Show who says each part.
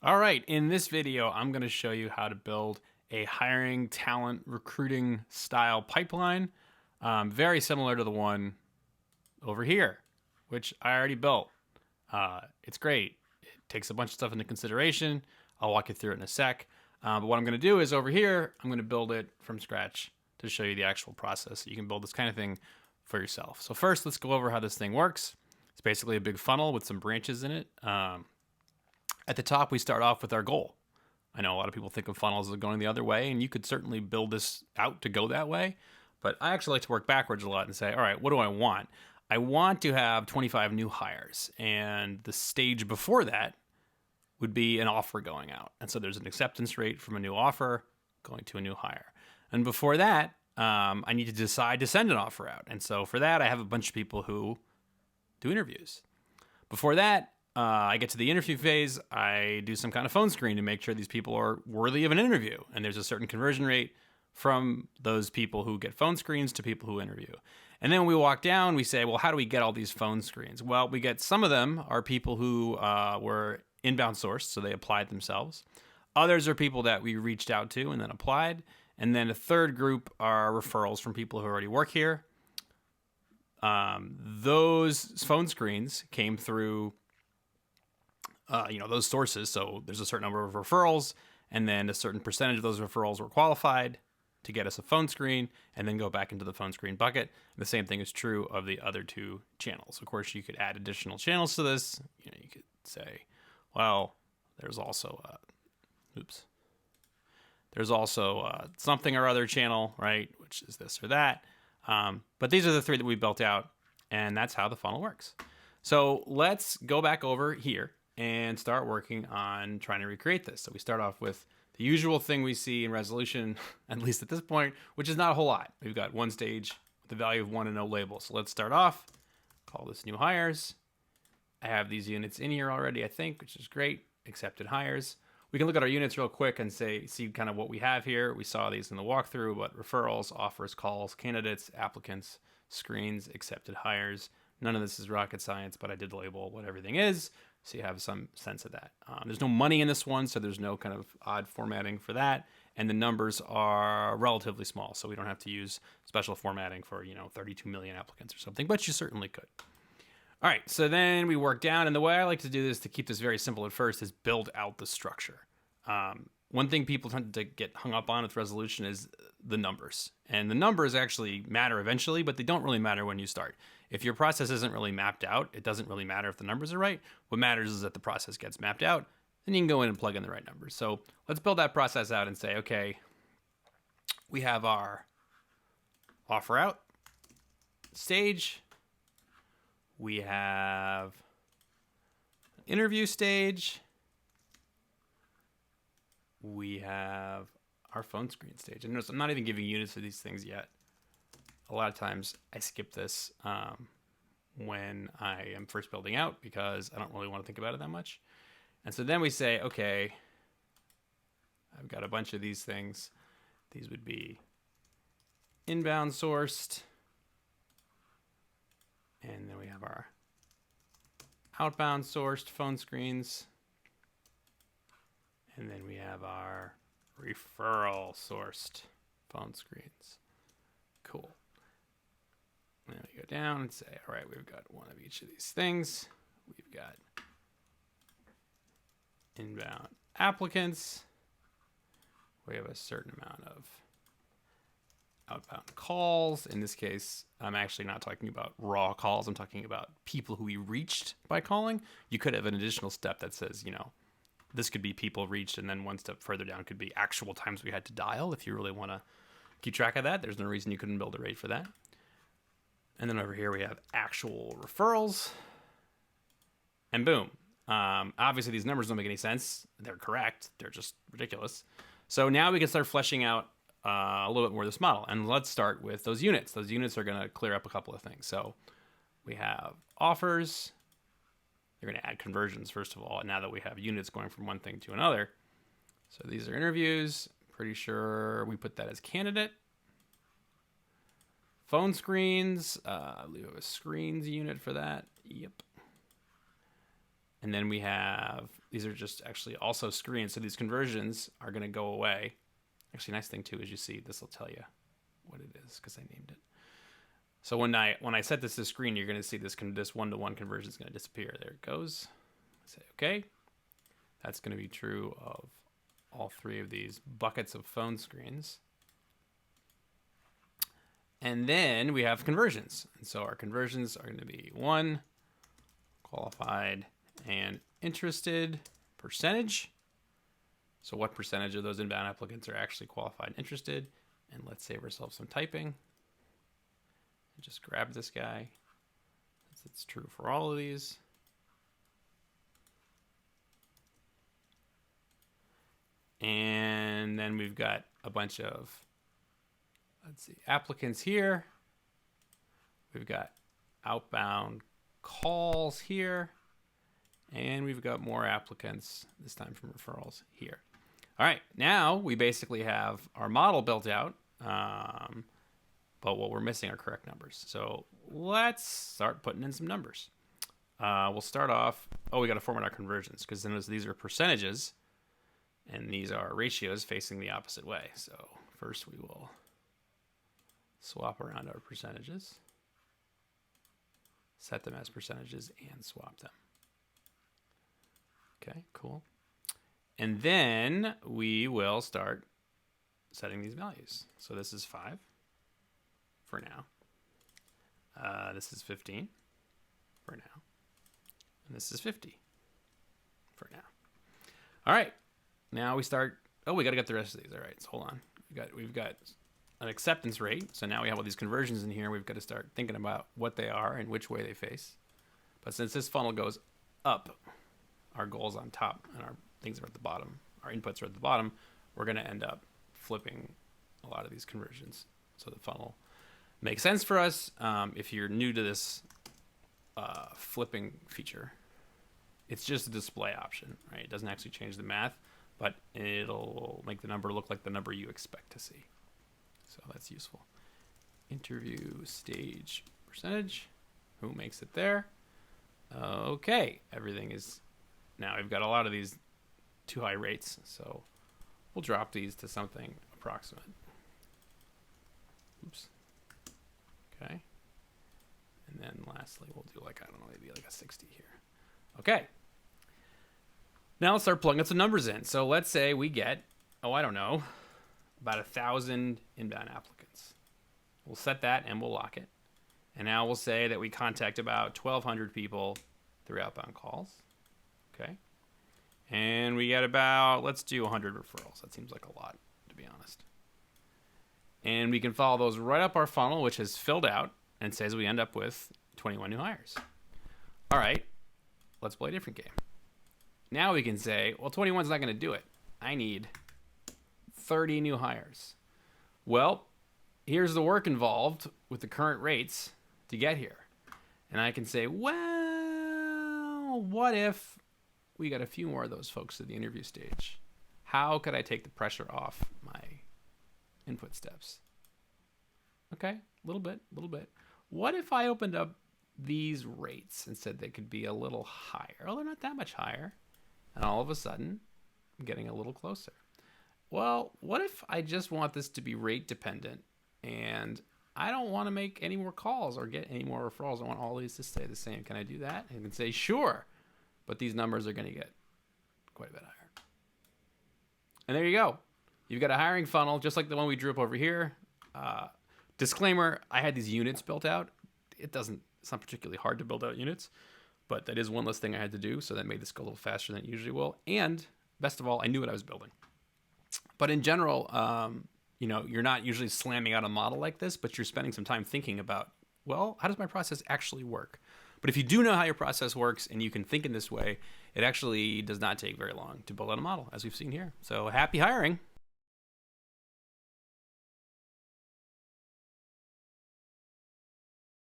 Speaker 1: All right, in this video, I'm going to show you how to build a hiring, talent, recruiting style pipeline, very similar to the one over here, which I already built. It's great. It takes a bunch of stuff into consideration. I'll walk you through it in a sec. But what I'm going to do is over here, I'm going to build it from scratch to show you the actual process. So you can build this kind of thing for yourself. So first, let's go over how this thing works. It's basically a big funnel with some branches in it. At the top, we start off with our goal. I know a lot of people think of funnels as going the other way, and you could certainly build this out to go that way. But I actually like to work backwards a lot and say, all right, what do I want? I want to have 25 new hires. And the stage before that would be an offer going out. And so there's an acceptance rate from a new offer going to a new hire. And before that, I need to decide to send an offer out. And so for that, I have a bunch of people who do interviews. Before that, I get to the interview phase. I do some kind of phone screen to make sure these people are worthy of an interview. And there's a certain conversion rate from those people who get phone screens to people who interview. And then when we walk down, we say, well, how do we get all these phone screens? Well, we get some of them are people who were inbound sourced, so they applied themselves. Others are people that we reached out to and then applied. And then a third group are referrals from people who already work here. Those phone screens came through those sources. So there's a certain number of referrals, and then a certain percentage of those referrals were qualified to get us a phone screen and then go back into the phone screen bucket. And the same thing is true of the other two channels. Of course, you could add additional channels to this. You could say, well, there's also, something or other channel, right? Which is this or that. But these are the three that we built out, and that's how the funnel works. So let's go back over here and start working on trying to recreate this. So we start off with the usual thing we see in resolution, at least at this point, which is not a whole lot. We've got one stage with the value of 1 and no label. So let's start off, call this new hires. I have these units in here already, I think, which is great. Accepted hires. We can look at our units real quick and see kind of what we have here. We saw these in the walkthrough, but referrals, offers, calls, candidates, applicants, screens, accepted hires. None of this is rocket science, but I did label what everything is, so you have some sense of that. There's no money in this one, so there's no kind of odd formatting for that. And the numbers are relatively small, so we don't have to use special formatting for 32 million applicants or something, but you certainly could. All right, so then we work down, and the way I like to do this to keep this very simple at first is build out the structure. One thing people tend to get hung up on with resolution is the numbers. And the numbers actually matter eventually, but they don't really matter when you start. If your process isn't really mapped out, it doesn't really matter if the numbers are right. What matters is that the process gets mapped out, then you can go in and plug in the right numbers. So let's build that process out and say, okay, we have our offer out stage. We have interview stage. We have our phone screen stage. And notice I'm not even giving units for these things yet. A lot of times I skip this when I am first building out because I don't really want to think about it that much. And so then we say, okay, I've got a bunch of these things. These would be inbound sourced. And then we have our outbound sourced phone screens. And then we have our referral sourced phone screens. Cool. And then we go down and say, all right, we've got one of each of these things. We've got inbound applicants. We have a certain amount of outbound calls. In this case, I'm actually not talking about raw calls. I'm talking about people who we reached by calling. You could have an additional step that says, this could be people reached, and then one step further down could be actual times we had to dial. If you really want to keep track of that, there's no reason you couldn't build a rate for that. And then over here we have actual referrals. And boom. Obviously, these numbers don't make any sense. They're correct. They're just ridiculous. So now we can start fleshing out a little bit more of this model. And let's start with those units. Those units are going to clear up a couple of things. So we have offers. They're going to add conversions, first of all, now that we have units going from one thing to another. So these are interviews. Pretty sure we put that as candidate. Phone screens. We have a screens unit for that. Yep. And then we have, these are just actually also screens. So these conversions are going to go away. Actually, nice thing too is you see, this will tell you what it is because I named it. So when I set this to screen, you're going to see this one-to-one conversion is going to disappear. There it goes. Say okay. That's going to be true of all three of these buckets of phone screens. And then we have conversions. And so our conversions are going to be 1, qualified and interested percentage. So what percentage of those inbound applicants are actually qualified and interested? And let's save ourselves some typing. And just grab this guy. It's true for all of these. And then we've got a bunch of, let's see, applicants here. We've got outbound calls here. And we've got more applicants, this time from referrals here. All right, now we basically have our model built out, but what we're missing are correct numbers. So let's start putting in some numbers. We'll start off, we got to format our conversions because then these are percentages and these are ratios facing the opposite way. So first we will swap around our percentages, set them as percentages and swap them. Okay, cool. And then we will start setting these values. So this is 5 for now. This is 15 for now. And this is 50 for now. All right. Now we start. Oh, we got to get the rest of these. All right. So hold on. We've got an acceptance rate. So now we have all these conversions in here. We've got to start thinking about what they are and which way they face. But since this funnel goes up, our goals on top and our things are at the bottom, our inputs are at the bottom, we're going to end up flipping a lot of these conversions. So the funnel makes sense for us. If you're new to this flipping feature, it's just a display option, right? It doesn't actually change the math, but it'll make the number look like the number you expect to see. So that's useful. Interview stage percentage. Who makes it there? Okay, everything is... Now we've got a lot of these too high rates, so we'll drop these to something approximate. Oops. Okay. And then lastly, we'll do like, I don't know, maybe like a 60 here. Okay. Now let's start plugging some numbers in. So let's say we get, I don't know, about 1,000 inbound applicants. We'll set that and we'll lock it. And now we'll say that we contact about 1,200 people through outbound calls. Okay. And we get about, let's do 100 referrals. That seems like a lot, to be honest. And we can follow those right up our funnel, which is filled out and says we end up with 21 new hires. All right, let's play a different game. Now we can say, well, 21 is not going to do it. I need 30 new hires. Well, here's the work involved with the current rates to get here. And I can say, well, what if we got a few more of those folks at the interview stage? How could I take the pressure off my input steps? Okay, a little bit. What if I opened up these rates and said they could be a little higher? Oh, they're not that much higher. And all of a sudden, I'm getting a little closer. Well, what if I just want this to be rate dependent and I don't want to make any more calls or get any more referrals? I want all these to stay the same. Can I do that? And I can say, sure. But these numbers are going to get quite a bit higher. And there you go. You've got a hiring funnel, just like the one we drew up over here. Disclaimer, I had these units built out. It's not particularly hard to build out units, but that is one less thing I had to do, so that made this go a little faster than it usually will. And best of all, I knew what I was building. But in general, you're not usually slamming out a model like this, but you're spending some time thinking about, well, how does my process actually work? But if you do know how your process works and you can think in this way, it actually does not take very long to build out a model, as we've seen here. So happy hiring.